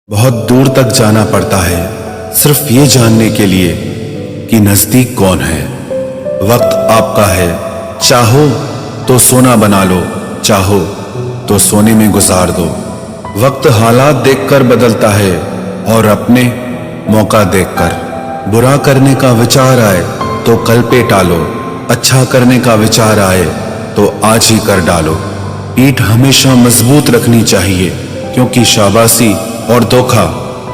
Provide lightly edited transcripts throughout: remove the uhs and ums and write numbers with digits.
बहुत दूर तक जाना पड़ता है सिर्फ ये जानने के लिए कि नजदीक कौन है। वक्त आपका है, चाहो तो सोना बना लो, चाहो तो सोने में गुजार दो। वक्त हालात देखकर बदलता है और अपने मौका देखकर। बुरा करने का विचार आए तो कल पे टालो, अच्छा करने का विचार आए तो आज ही कर डालो। पीठ हमेशा मजबूत रखनी चाहिए क्योंकि शाबाशी और धोखा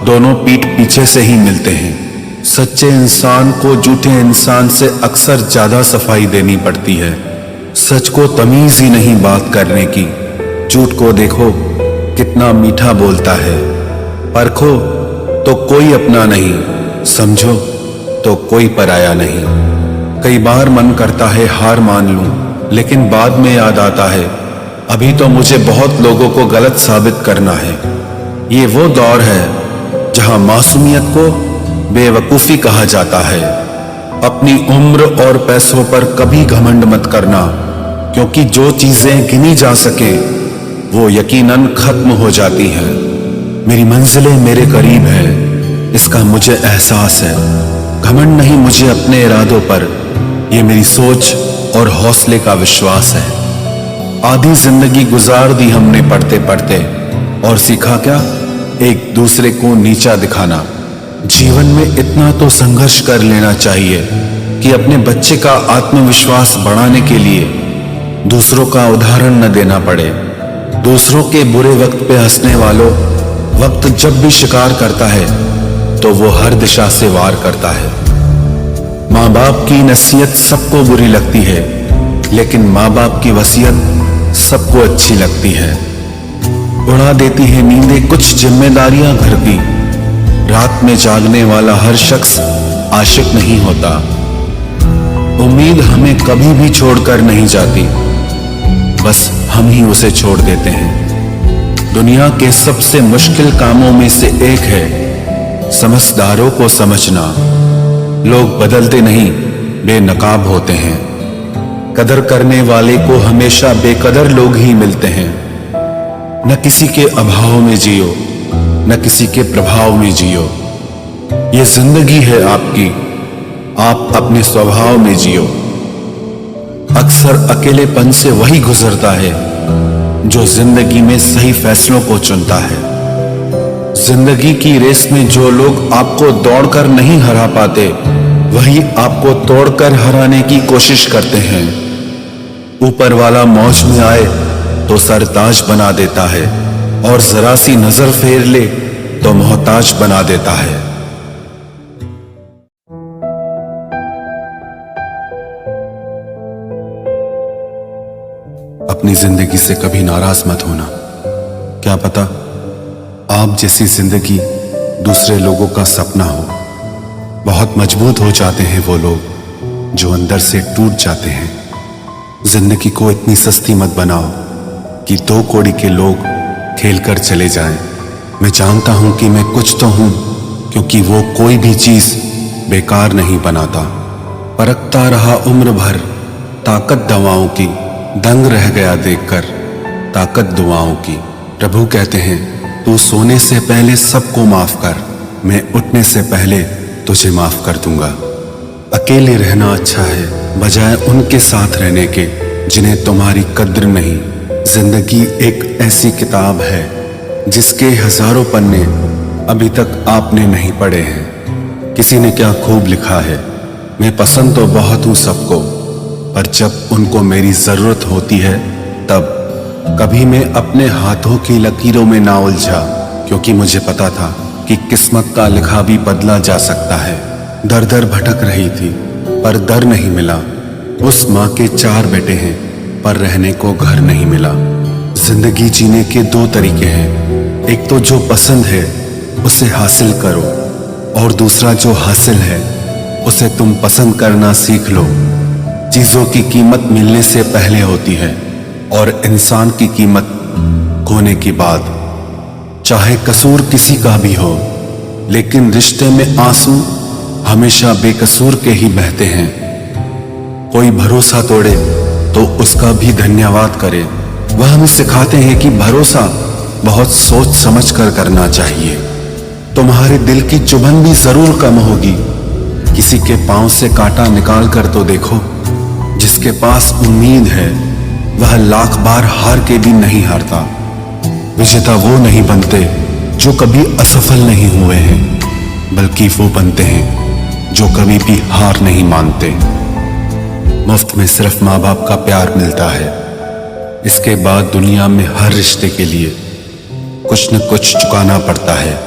दोनों पीठ पीछे से ही मिलते हैं। सच्चे इंसान को झूठे इंसान से अक्सर ज्यादा सफाई देनी पड़ती है। सच को तमीज ही नहीं बात करने की। झूठ को देखो कितना मीठा बोलता है। परखो तो कोई अपना नहीं, समझो तो कोई पराया नहीं। कई बार मन करता है हार मान लूं, लेकिन बाद में याद आता है अभी तो मुझे बहुत लोगों को गलत साबित करना है। ये वो दौर है जहां मासूमियत को बेवकूफी कहा जाता है। अपनी उम्र और पैसों पर कभी घमंड मत करना, क्योंकि जो चीजें गिनी जा सके वो यकीनन खत्म हो जाती हैं। मेरी मंजिलें मेरे करीब है, इसका मुझे एहसास है। घमंड नहीं मुझे अपने इरादों पर, ये मेरी सोच और हौसले का विश्वास है। आधी जिंदगी गुजार दी हमने पढ़ते पढ़ते, और सीखा क्या? एक दूसरे को नीचा दिखाना। जीवन में इतना तो संघर्ष कर लेना चाहिए कि अपने बच्चे का आत्मविश्वास बढ़ाने के लिए दूसरों का उदाहरण न देना पड़े। दूसरों के बुरे वक्त पे हंसने वालों, वक्त जब भी शिकार करता है तो वो हर दिशा से वार करता है। माँ बाप की नसीहत सबको बुरी लगती है, लेकिन माँ बाप की वसीयत सबको अच्छी लगती है। उड़ा देती है नींदें कुछ जिम्मेदारियां घर की। रात में जागने वाला हर शख्स आशिक नहीं होता। उम्मीद हमें कभी भी छोड़कर नहीं जाती, बस हम ही उसे छोड़ देते हैं। दुनिया के सबसे मुश्किल कामों में से एक है समझदारों को समझना। लोग बदलते नहीं, बेनकाब होते हैं। कदर करने वाले को हमेशा बेकदर लोग ही मिलते हैं। न किसी के अभाव में जियो, न किसी के प्रभाव में जियो। ये जिंदगी है आपकी, आप अपने स्वभाव में जियो। अक्सर अकेलेपन से वही गुजरता है जो जिंदगी में सही फैसलों को चुनता है। जिंदगी की रेस में जो लोग आपको दौड़कर नहीं हरा पाते, वही आपको तोड़कर हराने की कोशिश करते हैं। ऊपर वाला मौज में आए तो सरताज बना देता है, और जरा सी नजर फेर ले तो मोहताज बना देता है। अपनी जिंदगी से कभी नाराज मत होना। क्या पता आप जैसी जिंदगी दूसरे लोगों का सपना हो। बहुत मजबूत हो जाते हैं वो लोग जो अंदर से टूट जाते हैं। जिंदगी को इतनी सस्ती मत बनाओ कि दो कौड़ी के लोग खेल कर चले जाएं। मैं जानता हूं कि मैं कुछ तो हूं, क्योंकि वो कोई भी चीज बेकार नहीं बनाता। परखता रहा उम्र भर ताकत दवाओं की, दंग रह गया देखकर ताकत दुआओं की। प्रभु कहते हैं तू सोने से पहले सबको माफ कर, मैं उठने से पहले तुझे माफ कर दूंगा। अकेले रहना अच्छा है बजाय उनके साथ रहने के जिन्हें तुम्हारी कद्र नहीं। जिंदगी एक ऐसी किताब है जिसके हजारों पन्ने अभी तक आपने नहीं पढ़े हैं। किसी ने क्या खूब लिखा है, मैं पसंद तो बहुत हूं सबको, पर जब उनको मेरी जरूरत होती है तब। कभी मैं अपने हाथों की लकीरों में ना उलझा, क्योंकि मुझे पता था कि किस्मत का लिखा भी बदला जा सकता है। दर दर भटक रही थी पर दर नहीं मिला। उस माँ के 4 बेटे हैं पर रहने को घर नहीं मिला। जिंदगी जीने के 2 तरीके हैं, एक तो जो पसंद है उसे हासिल करो, और दूसरा जो हासिल है उसे तुम पसंद करना सीख लो। चीजों की कीमत मिलने से पहले होती है और इंसान की कीमत खोने के बाद। चाहे कसूर किसी का भी हो, लेकिन रिश्ते में आंसू हमेशा बेकसूर के ही बहते हैं। कोई भरोसा तोड़े तो उसका भी धन्यवाद करे। वह हमें सिखाते हैं कि भरोसा बहुत सोच समझ कर करना चाहिए। तुम्हारे दिल की चुभन भी जरूर कम होगी। किसी के पांव से कांटा निकाल कर तो देखो। जिसके पास उम्मीद है वह लाख बार हार के भी नहीं हारता। विजेता वो नहीं बनते जो कभी असफल नहीं हुए हैं, बल्कि वो बनते हैं जो कभी भी हार नहीं मानते। मुफ्त में सिर्फ माँ बाप का प्यार मिलता है। इसके बाद दुनिया में हर रिश्ते के लिए कुछ न कुछ चुकाना पड़ता है।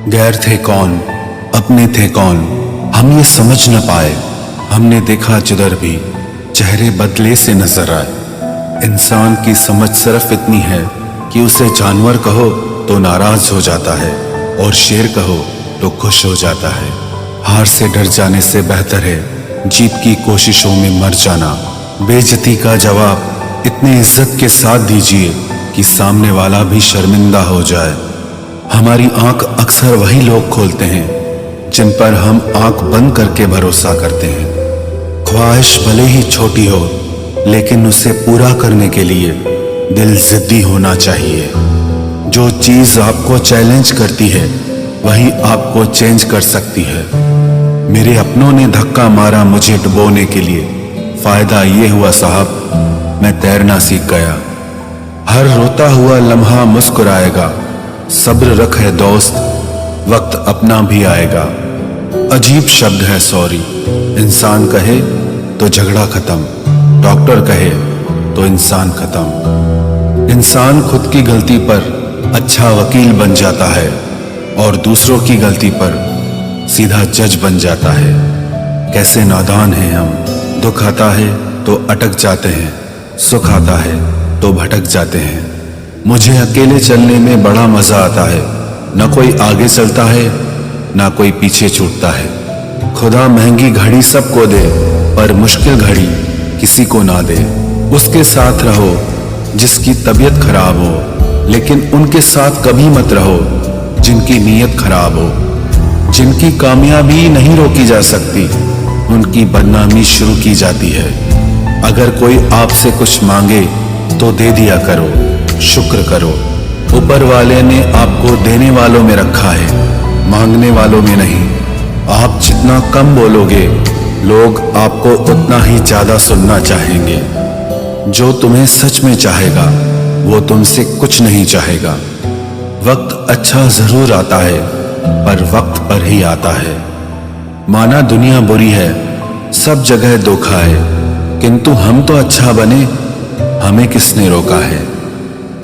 गैर थे कौन, अपने थे कौन, हम ये समझ न पाए। हमने देखा जिधर भी चेहरे बदले से नजर आए। इंसान की समझ सिर्फ इतनी है कि उसे जानवर कहो तो नाराज हो जाता है और शेर कहो तो खुश हो जाता है। हार से डर जाने से बेहतर है जीत की कोशिशों में मर जाना। बेइज्जती का जवाब इतने इज्जत के साथ दीजिए कि सामने वाला भी शर्मिंदा हो जाए। हमारी आंख अक्सर वही लोग खोलते हैं जिन पर हम आंख बंद करके भरोसा करते हैं। ख्वाहिश भले ही छोटी हो, लेकिन उसे पूरा करने के लिए दिल जिद्दी होना चाहिए। जो चीज आपको चैलेंज करती है वही आपको चेंज कर सकती है। मेरे अपनों ने धक्का मारा मुझे डुबोने के लिए। फायदा ये हुआ साहब, मैं तैरना सीख गया। हर रोता हुआ लम्हा मुस्कुराएगा। सब्र रख है दोस्त, वक्त अपना भी आएगा। अजीब शब्द है सॉरी। इंसान कहे तो झगड़ा खत्म, डॉक्टर कहे तो इंसान खत्म। इंसान खुद की गलती पर अच्छा वकील बन जाता है और दूसरों की गलती पर सीधा जज बन जाता है। कैसे नादान हैं हम। दुख आता है तो अटक जाते हैं, सुख आता है तो भटक जाते हैं। मुझे अकेले चलने में बड़ा मजा आता है। न कोई आगे चलता है न कोई पीछे छूटता है। खुदा महंगी घड़ी सबको दे, पर मुश्किल घड़ी किसी को ना दे। उसके साथ रहो जिसकी तबीयत खराब हो, लेकिन उनके साथ कभी मत रहो जिनकी नीयत खराब हो। जिनकी कामयाबी नहीं रोकी जा सकती, उनकी बदनामी शुरू की जाती है। अगर कोई आपसे कुछ मांगे तो दे दिया करो, शुक्र करो। ऊपर वाले ने आपको देने वालों में रखा है, मांगने वालों में नहीं। आप जितना कम बोलोगे, लोग आपको उतना ही ज्यादा सुनना चाहेंगे। जो तुम्हें सच में चाहेगा वो तुमसे कुछ नहीं चाहेगा। वक्त अच्छा जरूर आता है, पर वक्त पर ही आता है। माना दुनिया बुरी है, सब जगह धोखा है, किंतु हम तो अच्छा बने, हमें किसने रोका है।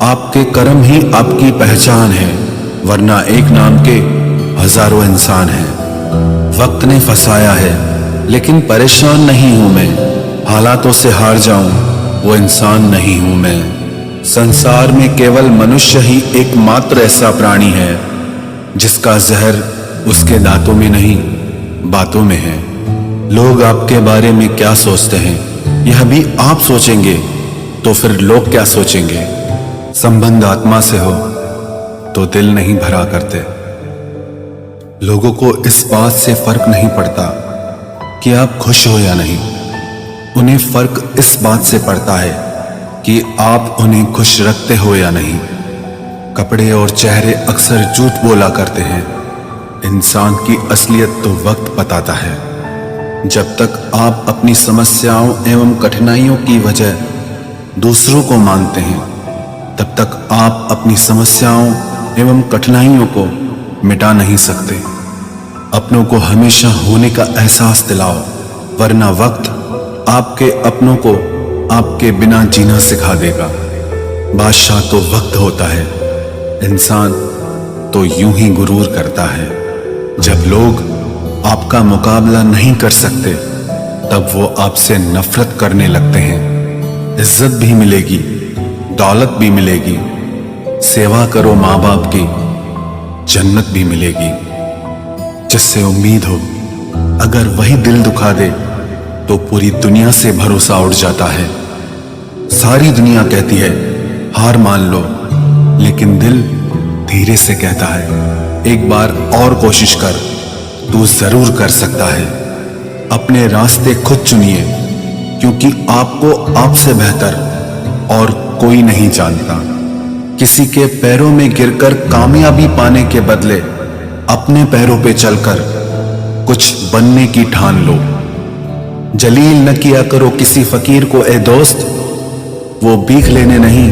आपके कर्म ही आपकी पहचान है, वरना एक नाम के हजारों इंसान हैं। वक्त ने फंसाया है, लेकिन परेशान नहीं हूं मैं। हालातों से हार जाऊं वो इंसान नहीं हूं मैं। संसार में केवल मनुष्य ही एकमात्र ऐसा प्राणी है जिसका जहर उसके दांतों में नहीं, बातों में है। लोग आपके बारे में क्या सोचते हैं यह भी आप सोचेंगे तो फिर लोग क्या सोचेंगे। संबंध आत्मा से हो तो दिल नहीं भरा करते। लोगों को इस बात से फर्क नहीं पड़ता कि आप खुश हो या नहीं। उन्हें फर्क इस बात से पड़ता है कि आप उन्हें खुश रखते हो या नहीं। कपड़े और चेहरे अक्सर झूठ बोला करते हैं। इंसान की असलियत तो वक्त बताता है। जब तक आप अपनी समस्याओं एवं कठिनाइयों की वजह दूसरों को मानते हैं, तब तक आप अपनी समस्याओं एवं कठिनाइयों को मिटा नहीं सकते। अपनों को हमेशा होने का एहसास दिलाओ, वरना वक्त आपके अपनों को आपके बिना जीना सिखा देगा। बादशाह तो वक्त होता है, इंसान तो यूं ही गुरूर करता है। जब लोग आपका मुकाबला नहीं कर सकते, तब वो आपसे नफरत करने लगते हैं। इज्जत भी मिलेगी, दौलत भी मिलेगी। सेवा करो माँ बाप की, जन्नत भी मिलेगी। जिससे उम्मीद हो, अगर वही दिल दुखा दे तो पूरी दुनिया से भरोसा उड़ जाता है। सारी दुनिया कहती है हार मान लो, लेकिन दिल धीरे से कहता है एक बार और कोशिश कर, तू जरूर कर सकता है। अपने रास्ते खुद चुनिए, क्योंकि आपको आपसे बेहतर और कोई नहीं जानता। किसी के पैरों में गिरकर कामयाबी पाने के बदले अपने पैरों पे चलकर कुछ बनने की ठान लो। जलील न किया करो किसी फकीर को ए दोस्त, वो भीख लेने नहीं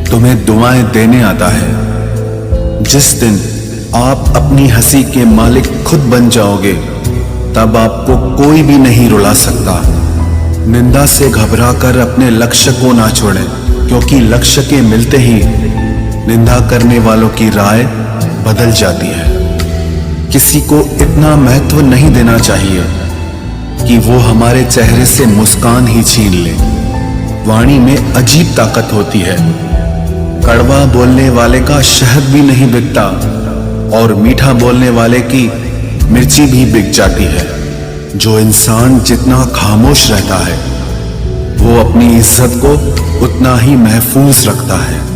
तुम्हें दुआएं देने आता है। जिस दिन आप अपनी हंसी के मालिक खुद बन जाओगे, तब आपको कोई भी नहीं रुला सकता। निंदा से घबराकर अपने लक्ष्य को ना छोड़ें, क्योंकि लक्ष्य के मिलते ही निंदा करने वालों की राय बदल जाती है। किसी को इतना महत्व नहीं देना चाहिए कि वो हमारे चेहरे से मुस्कान ही छीन ले। वाणी में अजीब ताकत होती है। कड़वा बोलने वाले का शहद भी नहीं बिकता और मीठा बोलने वाले की मिर्ची भी बिक जाती है। जो इंसान जितना खामोश रहता है, वो अपनी इज्जत को उतना ही महफूज रखता है।